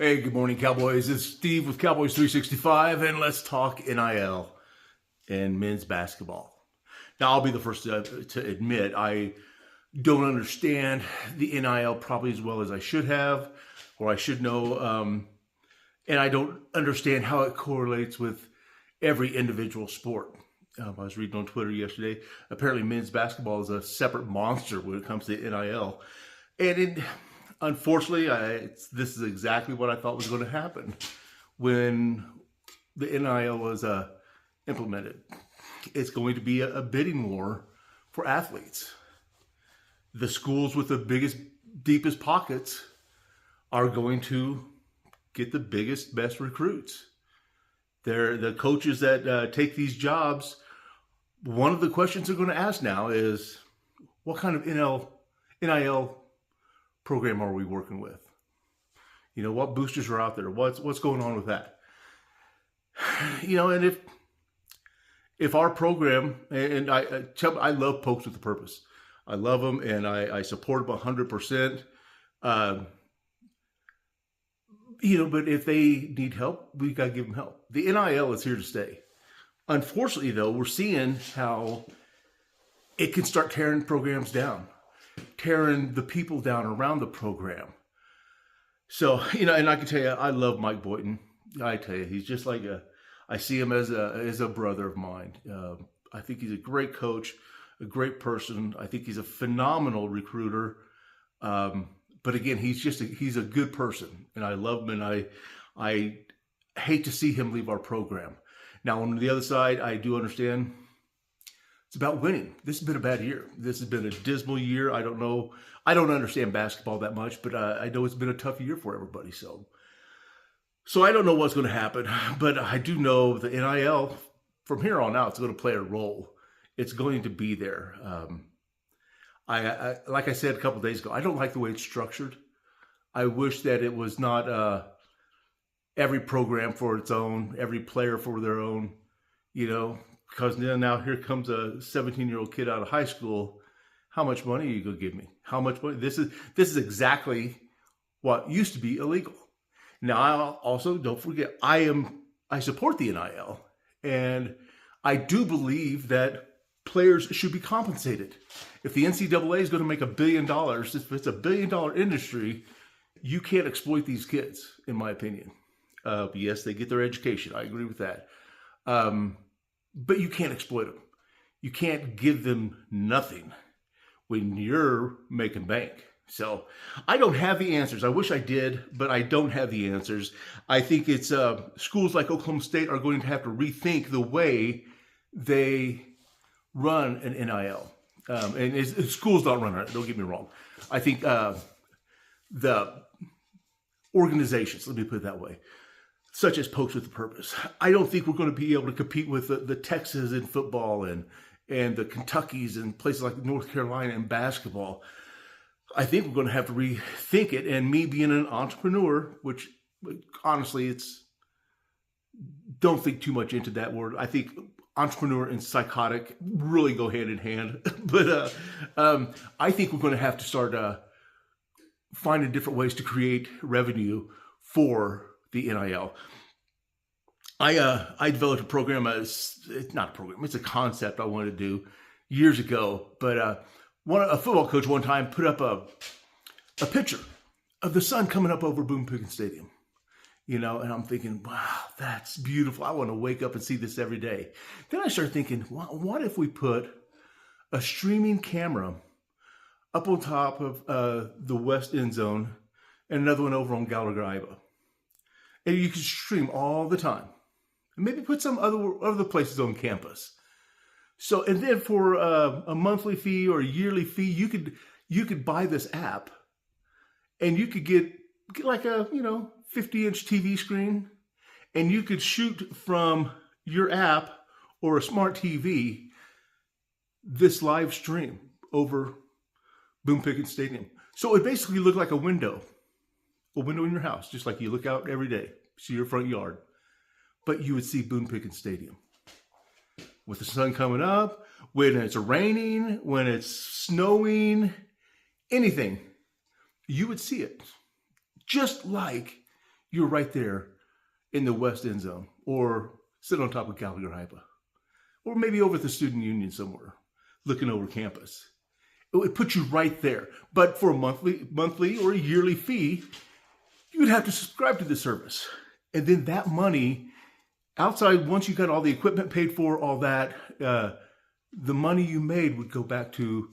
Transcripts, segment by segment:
Hey, good morning, Cowboys. It's Steve with Cowboys 365, and let's talk NIL and men's basketball. Now, I'll be the first to admit I don't understand the NIL probably as well as I should have, or I should know, and I don't understand how it correlates with every individual sport. I was reading on Twitter yesterday. Apparently, men's basketball is a separate monster when it comes to NIL, and unfortunately, this is exactly what I thought was going to happen when the NIL was implemented. It's going to be a bidding war for athletes. The schools with the biggest, deepest pockets are going to get the biggest, best recruits. They're the coaches that take these jobs. One of the questions they're going to ask now is, what kind of NIL program are we working with? You know, what boosters are out there? What's going on with that? You know, and if our program, and I love Pokes with a Purpose. I love them and I support them 100%. You know, but if they need help, we got to give them help. The NIL is here to stay. Unfortunately, though, we're seeing how it can start tearing programs down, tearing the people down around the program. So, you know, and I can tell you, I love Mike Boynton. I tell you, he's just like I see him as a brother of mine. I think he's a great coach, a great person. I think he's a phenomenal recruiter. But again, he's a good person, and I love him, and I hate to see him leave our program. Now, on the other side, I do understand it's about winning. This has been a bad year. This has been a dismal year. I don't know. I don't understand basketball that much, but I know it's been a tough year for everybody. So I don't know what's going to happen, but I do know the NIL from here on out is going to play a role. It's going to be there. I like I said a couple of days ago, I don't like the way it's structured. I wish that it was not every program for its own, every player for their own, you know, because now here comes a 17-year-old kid out of high school. How much money are you going to give me? How much money? This is exactly what used to be illegal. Now, I also don't forget, I support the NIL, and I do believe that players should be compensated. If the NCAA is going to make $1 billion, if it's $1 billion industry, you can't exploit these kids, in my opinion. Yes, they get their education. I agree with that. But you can't exploit them. You can't give them nothing when you're making bank. So I don't have the answers. I wish I did, but I don't have the answers. I think it's schools like Oklahoma State are going to have to rethink the way they run an NIL. Schools don't run it, don't get me wrong. I think the organizations, let me put it that way, such as Pokes with a Purpose, I don't think we're going to be able to compete with the Texas in football and the Kentuckys and places like North Carolina in basketball. I think we're going to have to rethink it. And me being an entrepreneur, which honestly, don't think too much into that word. I think entrepreneur and psychotic really go hand in hand. But I think we're going to have to start finding different ways to create revenue for the NIL. I developed a program. It's not a program. It's a concept I wanted to do years ago. But a football coach one time put up a picture of the sun coming up over Boone Pickens Stadium. You know, and I'm thinking, wow, that's beautiful. I want to wake up and see this every day. Then I started thinking, what if we put a streaming camera up on top of the west end zone and another one over on Gallagher. And you can stream all the time. And maybe put some other places on campus. So, and then for a monthly fee or a yearly fee, you could buy this app, and you could get like a 50-inch TV screen, and you could shoot from your app or a smart TV this live stream over Boone Pickens Stadium. So it basically looked like a window in your house, just like you look out every day, see your front yard. But you would see Boone Pickens Stadium with the sun coming up, when it's raining, when it's snowing, anything, you would see it. Just like you're right there in the west end zone, or sit on top of Gallagher-Iba, or maybe over at the student union somewhere, looking over campus. It would put you right there. But for a monthly or a yearly fee, you would have to subscribe to the service. And then that money, outside, once you got all the equipment paid for, all that, the money you made would go back to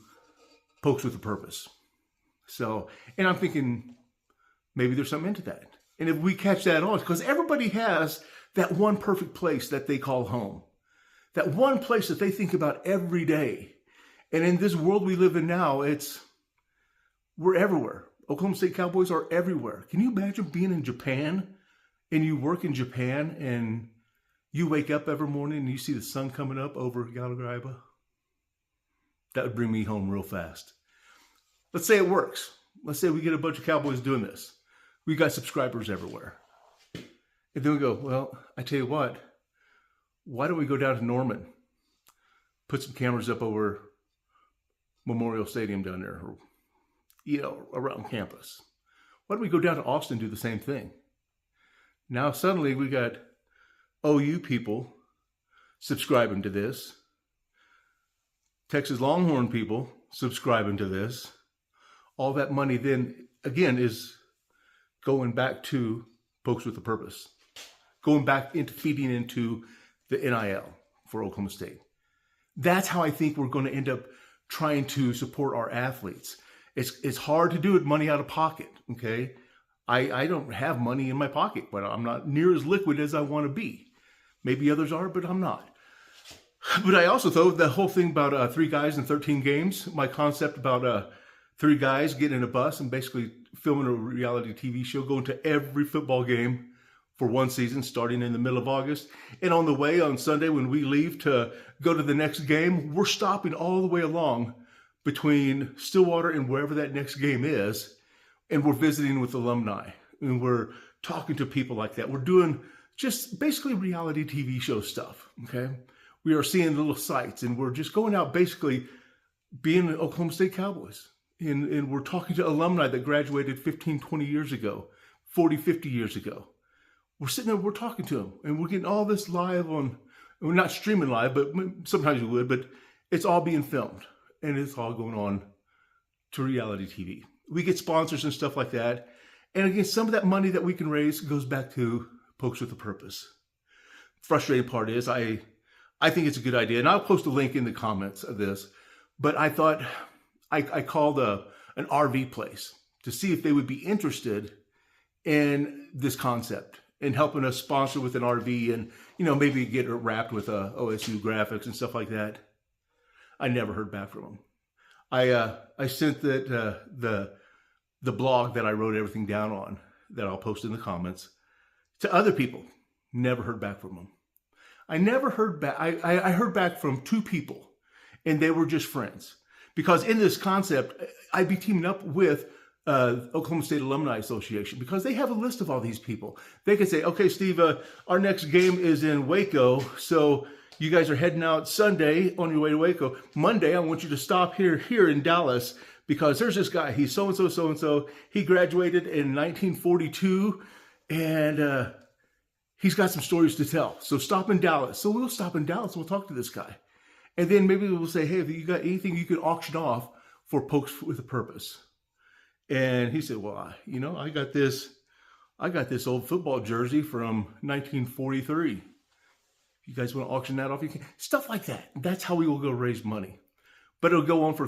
Pokes with a Purpose. So, and I'm thinking maybe there's something into that. And if we catch that on, because everybody has that one perfect place that they call home, that one place that they think about every day. And in this world we live in now, we're everywhere. Oklahoma State Cowboys are everywhere. Can you imagine being in Japan and you work in Japan and you wake up every morning and you see the sun coming up over Gallagher-Iba? That would bring me home real fast. Let's say it works. Let's say we get a bunch of Cowboys doing this. We got subscribers everywhere. And then we go, well, I tell you what, why don't we go down to Norman, put some cameras up over Memorial Stadium down there, or, around campus. Why don't we go down to Austin and do the same thing? Now suddenly we got OU people subscribing to this, Texas Longhorn people subscribing to this. All that money then, again, is going back to Pokes with a Purpose, going back into feeding into the NIL for Oklahoma State. That's how I think we're going to end up trying to support our athletes. It's hard to do it money out of pocket, okay? I don't have money in my pocket, but I'm not near as liquid as I want to be. Maybe others are, but I'm not. But I also thought the whole thing about 3 guys and 13 games, my concept about 3 guys getting in a bus and basically filming a reality TV show, going to every football game for one season, starting in the middle of August. And on the way on Sunday, when we leave to go to the next game, we're stopping all the way along between Stillwater and wherever that next game is. And we're visiting with alumni and we're talking to people like that. We're doing just basically reality TV show stuff. Okay. We are seeing little sites and we're just going out, basically being Oklahoma State Cowboys. And we're talking to alumni that graduated 15, 20 years ago, 40, 50 years ago. We're sitting there, we're talking to them, and we're getting all this live on, we're not streaming live, but sometimes we would, but it's all being filmed, and it's all going on to reality TV. We get sponsors and stuff like that. And again, some of that money that we can raise goes back to Pokes with a Purpose. Frustrating part is I think it's a good idea, and I'll post a link in the comments of this, but I thought I called an RV place to see if they would be interested in this concept and helping us sponsor with an RV and, maybe get it wrapped with OSU graphics and stuff like that. I never heard back from them. I sent the blog that I wrote everything down on, that I'll post in the comments, to other people. Never heard back from them. I never heard back. I heard back from 2 people, and they were just friends. Because in this concept, I'd be teaming up with Oklahoma State Alumni Association, because they have a list of all these people. They could say, okay, Steve, our next game is in Waco, so you guys are heading out Sunday on your way to Waco. Monday, I want you to stop here in Dallas, because there's this guy, he's so-and-so, so-and-so. He graduated in 1942, and he's got some stories to tell. So stop in Dallas. So we'll stop in Dallas and we'll talk to this guy. And then maybe we'll say, hey, have you got anything you can auction off for Pokes with a Purpose? And he said, well, I got this old football jersey from 1943. You guys want to auction that off? You can. Stuff like that. That's how we will go raise money. But it'll go on for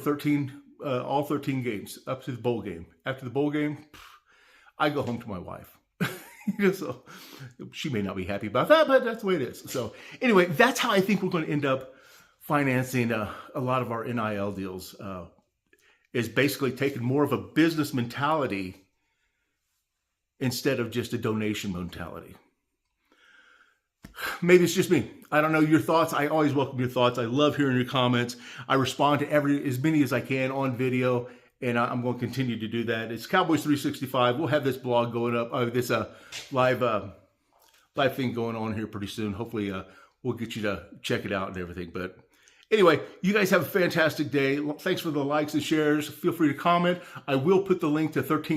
all 13 games, up to the bowl game. After the bowl game, I go home to my wife. So she may not be happy about that, but that's the way it is. So anyway, that's how I think we're going to end up financing a lot of our NIL deals, is basically taking more of a business mentality instead of just a donation mentality. Maybe it's just me. I don't know your thoughts. I always welcome your thoughts. I love hearing your comments. I respond to as many as I can on video, and I'm going to continue to do that. It's Cowboys 365. We'll have this blog going up, this live thing going on here pretty soon. Hopefully, we'll get you to check it out and everything. But anyway, you guys have a fantastic day. Thanks for the likes and shares. Feel free to comment. I will put the link to 3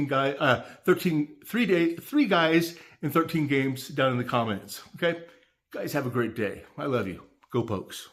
guys in 13 games down in the comments. Okay? Guys, have a great day. I love you. Go Pokes.